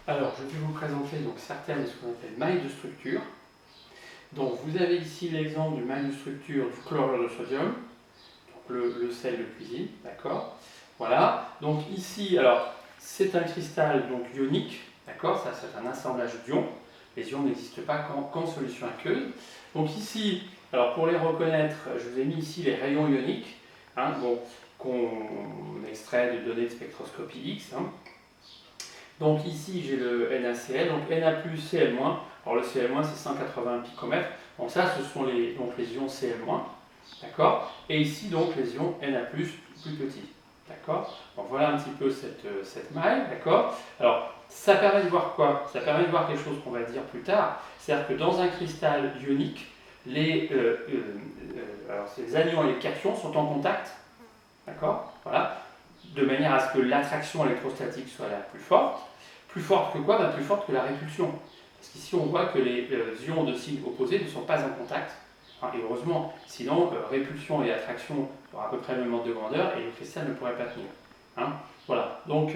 Alors, je vais vous présenter donc certaines de ce qu'on appelle mailles de structure. Donc, vous avez ici l'exemple du maille de structure du chlorure de sodium, donc le sel de cuisine, d'accord. Voilà. Donc ici, alors, c'est un cristal donc ionique, d'accord. Ça, c'est un assemblage d'ions. Les ions n'existent pas qu'en solution aqueuse. Donc ici, alors pour les reconnaître, je vous ai mis ici les rayons ioniques, hein, bon, qu'on extrait de données de spectroscopie X. Hein. Donc ici j'ai le NaCl, donc Na+, Cl-. Alors le Cl- c'est 180 picomètres. Donc ça ce sont les ions Cl-, d'accord. Et ici donc les ions Na+, plus petits, d'accord. Donc voilà un petit peu cette maille, d'accord. Alors ça permet de voir quoi? Ça permet de voir quelque chose qu'on va dire plus tard. C'est-à-dire que dans un cristal ionique, les anions et les cations sont en contact, d'accord. Voilà, de manière à ce que l'attraction électrostatique soit la plus forte. Plus forte que quoi? Plus forte que la répulsion. Parce qu'ici, on voit que les ions de signe opposé ne sont pas en contact. Enfin, et heureusement, sinon, répulsion et attraction auront à peu près le même ordre de grandeur et le cristal ne pourrait pas tenir. Hein, voilà. Donc,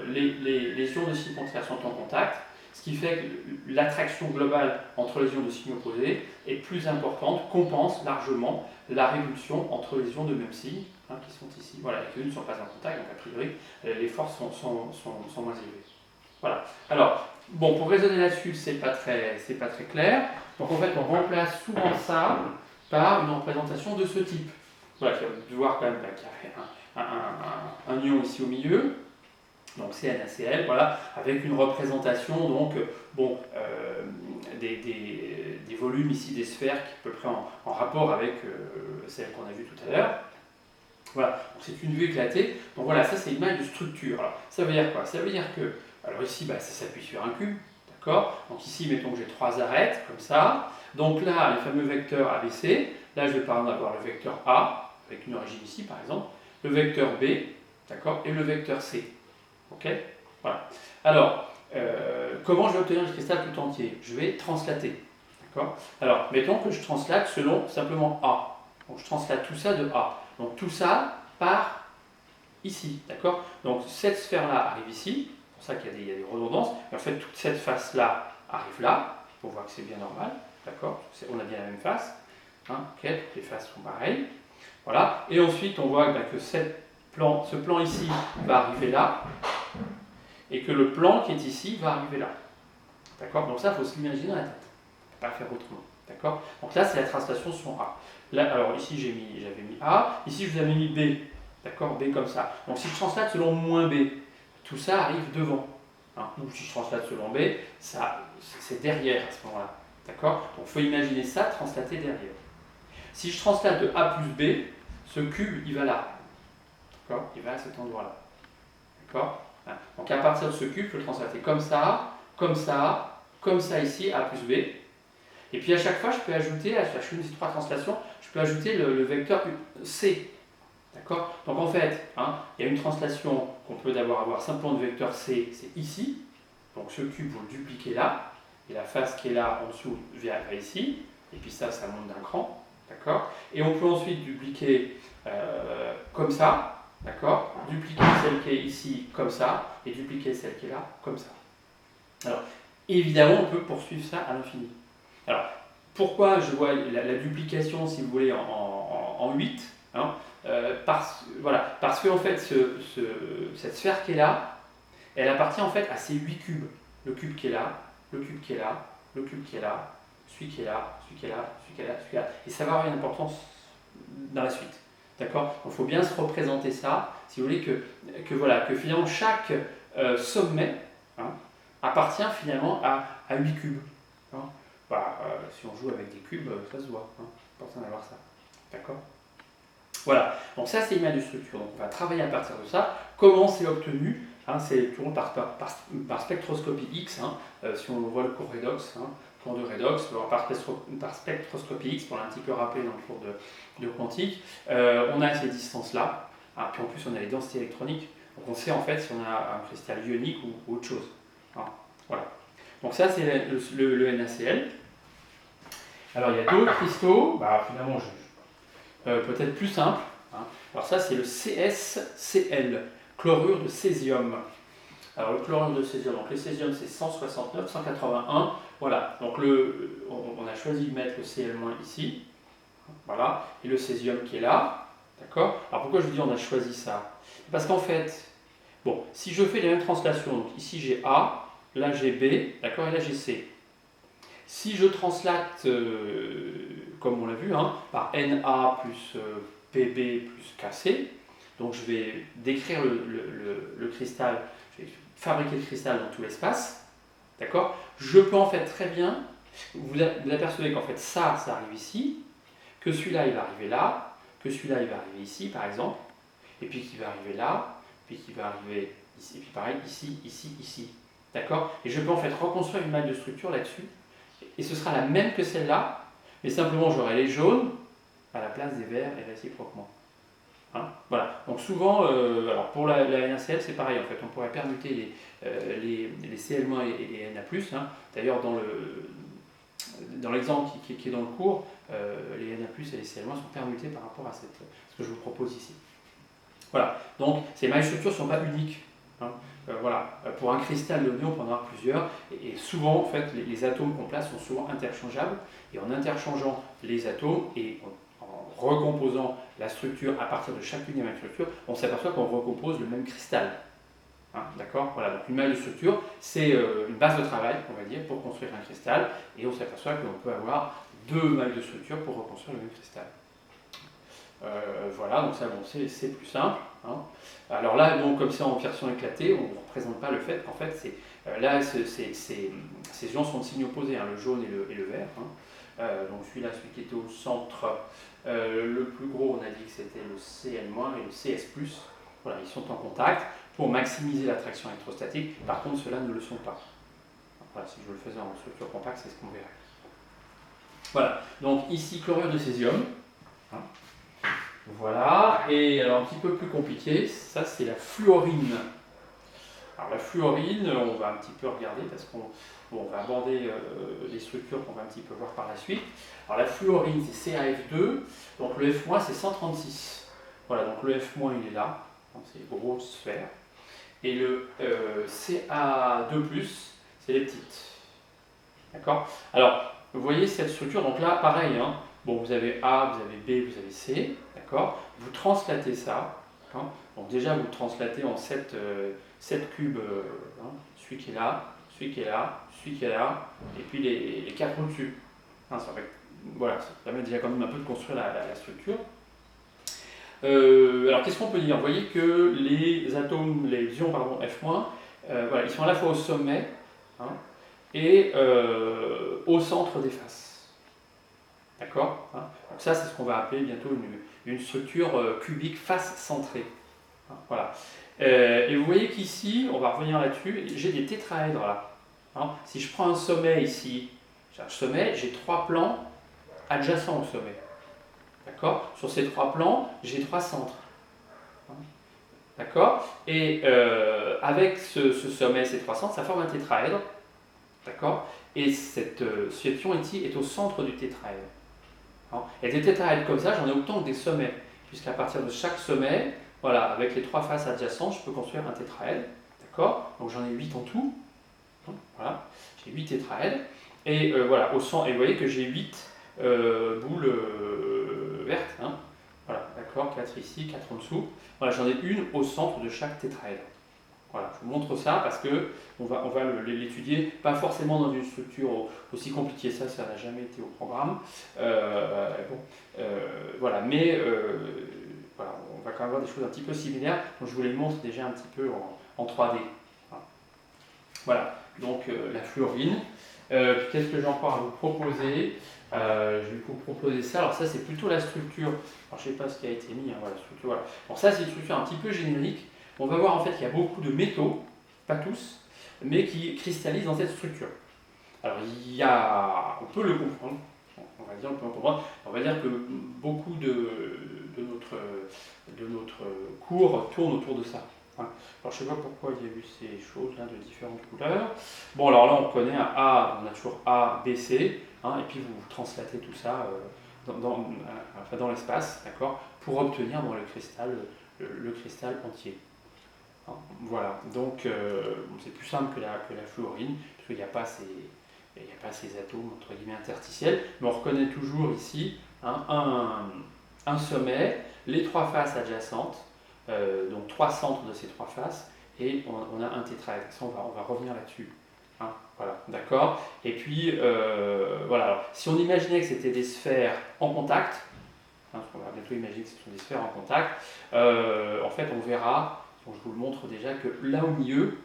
les ions de signe contraire sont en contact, ce qui fait que l'attraction globale entre les ions de signe opposé est plus importante, compense largement la répulsion entre les ions de même signe, hein, qui sont ici. Voilà, et que ne sont pas en contact, donc a priori, les forces sont moins élevées. Voilà. Alors, bon, pour raisonner là-dessus, c'est pas très clair. Donc en fait, on remplace souvent ça par une représentation de ce type. Voilà, vous voir quand même qu'il y a un ion ici au milieu, donc c'est NaCl, voilà, avec une représentation donc bon des volumes ici des sphères qui sont à peu près en rapport avec celle qu'on a vue tout à l'heure. Voilà, c'est une vue éclatée. Donc voilà, ça c'est une maille de structure. Alors, ça veut dire quoi? Ça veut dire que, alors ici, ça s'appuie sur un cube, d'accord. Donc ici, mettons que j'ai trois arêtes, comme ça. Donc là, les fameux vecteurs ABC. Là, je vais par exemple avoir le vecteur A, avec une origine ici, par exemple. Le vecteur B, d'accord, et le vecteur C. Ok. Voilà. Alors, comment je vais obtenir le cristal tout entier? Je vais translater, d'accord. Alors, mettons que je translate selon simplement A. Donc je translate tout ça de A. Donc tout ça part ici, d'accord. Donc cette sphère-là arrive ici, c'est pour ça qu'il y a des redondances, et en fait toute cette face-là arrive là, pour voir que c'est bien normal, d'accord. On a bien la même face, hein, ok, toutes les faces sont pareilles, voilà. Et ensuite on voit que ce plan ici va arriver là, et que le plan qui est ici va arriver là, d'accord. Donc ça, il faut se l'imaginer dans la tête, on ne peut pas faire autrement, d'accord. Donc là, c'est la translation sur A. Là, alors ici, j'avais mis A, ici, je vous avais mis B, d'accord, B comme ça. Donc si je translate selon moins B, tout ça arrive devant. Hein. Ou si je translate selon B, c'est derrière à ce moment-là, d'accord. Donc il faut imaginer ça translaté derrière. Si je translate de A plus B, ce cube, il va là, d'accord, il va à cet endroit-là, d'accord. Donc à partir de ce cube, je peux le translater comme ça, comme ça, comme ça ici, A plus B. Et puis à chaque fois, je peux ajouter, à chacune de ces trois translations, je peux ajouter le vecteur C. D'accord. Donc en fait, hein, il y a une translation qu'on peut avoir simplement de vecteur C, c'est ici. Donc ce cube, vous le dupliquez là. Et la face qui est là en dessous vient ici. Et puis ça monte d'un cran. D'accord. Et on peut ensuite dupliquer comme ça. D'accord. Dupliquer celle qui est ici comme ça. Et dupliquer celle qui est là comme ça. Alors, évidemment, on peut poursuivre ça à l'infini. Alors, pourquoi je vois la duplication, si vous voulez, en 8, hein, parce que en fait, cette sphère qui est là, elle appartient en fait à ces 8 cubes. Le cube qui est là, le cube qui est là, le cube qui est là, celui qui est là, celui qui est là, celui qui est là, celui qui est là. Et ça va avoir une importance dans la suite. D'accord. Donc il faut bien se représenter ça, si vous voulez, que finalement chaque sommet, hein, appartient finalement à 8 cubes. Hein. Si on joue avec des cubes, ça se voit. Hein. C'est important d'avoir ça. D'accord. Voilà. Donc ça, c'est l'image de structure. Donc on va travailler à partir de ça. Comment c'est obtenu? Hein, c'est toujours par spectroscopie X. Hein, si on voit le cours redox, hein, cours de redox, par spectroscopie X, pour l'a un petit peu rappeler dans le cours de quantique, on a ces distances-là. Ah, puis en plus, on a les densités électroniques. Donc on sait en fait si on a un cristal ionique ou autre chose. Hein, voilà. Donc ça, c'est le NaCl. Alors il y a d'autres cristaux, finalement, peut-être plus simple. Hein. Alors ça, c'est le CsCl, chlorure de césium. Alors le chlorure de césium, donc le césium c'est 169, 181, voilà, donc on a choisi de mettre le Cl- ici, voilà, et le césium qui est là, d'accord. Alors pourquoi je vous dis on a choisi ça? Parce qu'en fait, bon, si je fais les mêmes translations, donc ici j'ai A, là j'ai B, d'accord, et là j'ai C. Si je translate, comme on l'a vu, hein, par Na plus Pb plus Kc, donc je vais décrire le cristal, je vais fabriquer le cristal dans tout l'espace, d'accord. Je peux en fait très bien, vous apercevez qu'en fait ça arrive ici, que celui-là il va arriver là, que celui-là il va arriver ici par exemple, et puis qui va arriver là, puis qui va arriver ici, et puis pareil ici, ici, ici, d'accord. Et je peux en fait reconstruire une maille de structure là-dessus, et ce sera la même que celle-là, mais simplement j'aurai les jaunes à la place des verts et réciproquement. Hein, voilà. Donc souvent, alors pour la NaCl c'est pareil en fait, on pourrait permuter les Cl- et les Na+. Hein. D'ailleurs dans l'exemple qui est dans le cours, les Na+, et les Cl- sont permutés par rapport à ce que je vous propose ici. Voilà, donc ces mailles structures ne sont pas uniques. Hein. Voilà. Pour un cristal donné, on peut en avoir plusieurs, et souvent, en fait, les atomes qu'on place sont souvent interchangeables, et en interchangeant les atomes et en recomposant la structure à partir de chacune des mailles de structure, on s'aperçoit qu'on recompose le même cristal. Hein, d'accord. Voilà, donc une maille de structure, c'est une base de travail, on va dire, pour construire un cristal, et on s'aperçoit qu'on peut avoir deux mailles de structure pour reconstruire le même cristal. Voilà, donc ça, bon, c'est plus simple. Hein. Alors là, donc, comme c'est en version éclatée, on ne représente pas le fait qu'en fait, là, ces ions sont de signes opposés, hein, le jaune et le vert. Hein. Donc celui-là, celui qui était au centre, le plus gros, on a dit que c'était le Cl- et le Cs+. Voilà, ils sont en contact pour maximiser l'attraction électrostatique. Par contre, ceux-là ne le sont pas. Voilà, si je le faisais en structure compacte, c'est ce qu'on verrait. Voilà, donc ici, chlorure de césium. Hein. Voilà, et alors un petit peu plus compliqué, ça c'est la fluorine. Alors la fluorine, on va un petit peu regarder parce qu'on va aborder les structures qu'on va un petit peu voir par la suite. Alors la fluorine c'est CaF2, donc le F- c'est 136. Voilà, donc le F- il est là, c'est les grosses sphères. Et le Ca2+, c'est les petites. D'accord. Alors, vous voyez cette structure, donc là, pareil, hein, bon, vous avez A, vous avez B, vous avez C, d'accord. Vous translatez ça, hein. Donc déjà, vous le translatez en 7 cubes, hein, celui qui est là, celui qui est là, celui qui est là, et puis les 4 au-dessus. Hein, voilà, ça permet déjà quand même un peu de construire la structure. Alors, qu'est-ce qu'on peut dire? Vous voyez que les atomes, les ions, pardon, F-, voilà, ils sont à la fois au sommet, hein, et au centre des faces. D'accord, hein. Donc ça, c'est ce qu'on va appeler bientôt une structure cubique face centrée. Hein, voilà. Et vous voyez qu'ici, on va revenir là-dessus, j'ai des tétraèdres là. Hein. Si je prends un sommet ici, j'ai un sommet, j'ai 3 plans adjacents au sommet. D'accord. Sur ces 3 plans, j'ai 3 centres. Hein. D'accord. Et avec ce sommet, ces 3 centres, ça forme un tétraèdre. D'accord. Et cet ion ici est au centre du tétraèdre. Hein. Et des tétraèdres comme ça, j'en ai autant que des sommets, puisqu'à partir de chaque sommet, voilà, avec les 3 faces adjacentes, je peux construire un tétraèdre. D'accord. Donc j'en ai 8 en tout. Hein, voilà. J'ai 8 tétraèdres. Et voilà, au centre, et vous voyez que j'ai 8 boules vertes. Hein. Voilà, d'accord, 4 ici, 4 en dessous. Voilà, j'en ai une au centre de chaque tétraèdre. Voilà, je vous montre ça parce que on va l'étudier, pas forcément dans une structure aussi compliquée, ça n'a jamais été au programme. Bon, voilà, mais voilà, on va quand même avoir des choses un petit peu similaires, donc je vous les montre déjà un petit peu en 3D. Voilà, donc la fluorine. Qu'est-ce que j'ai encore à vous proposer? Je vais vous proposer ça. Alors ça, c'est plutôt la structure. Alors je ne sais pas ce qui a été mis. Hein, voilà, structure, voilà. Alors ça, c'est une structure un petit peu générique. On va voir en fait qu'il y a beaucoup de métaux, pas tous, mais qui cristallisent dans cette structure. Alors on peut le comprendre. On va dire, on peut le comprendre. On va dire que beaucoup de notre cours tourne autour de ça. Hein. Alors je ne sais pas pourquoi il y a eu ces choses-là de différentes couleurs. Bon, alors là, on connaît un A, on a toujours A, B, C, hein, et puis vous translatez tout ça dans l'espace, d'accord, pour obtenir dans le cristal entier. Hein, voilà, donc bon, c'est plus simple que la fluorine, parce qu'il n'y a pas ces, il n'y a pas ces atomes entre guillemets interstitiels, mais on reconnaît toujours ici hein, un sommet, les trois faces adjacentes, donc trois centres de ces trois faces, et on a un tétraèdre. Ça, on va revenir là-dessus. Hein, voilà, d'accord. Et puis, voilà, alors, si on imaginait que c'était des sphères en contact, hein, parce qu'on va bientôt imaginer que ce sont des sphères en contact, en fait, on verra, donc je vous le montre déjà, que là au milieu,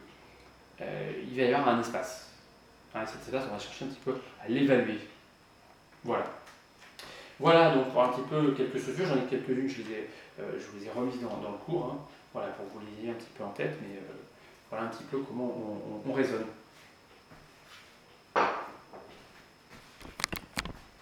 il va y avoir un espace. Hein, cet espace, on va chercher un petit peu à l'évaluer. Voilà. Voilà donc pour un petit peu quelques structures, j'en ai quelques-unes, je vous les ai remises dans le cours, hein, voilà, pour que vous les ayez un petit peu en tête, mais voilà un petit peu comment on raisonne.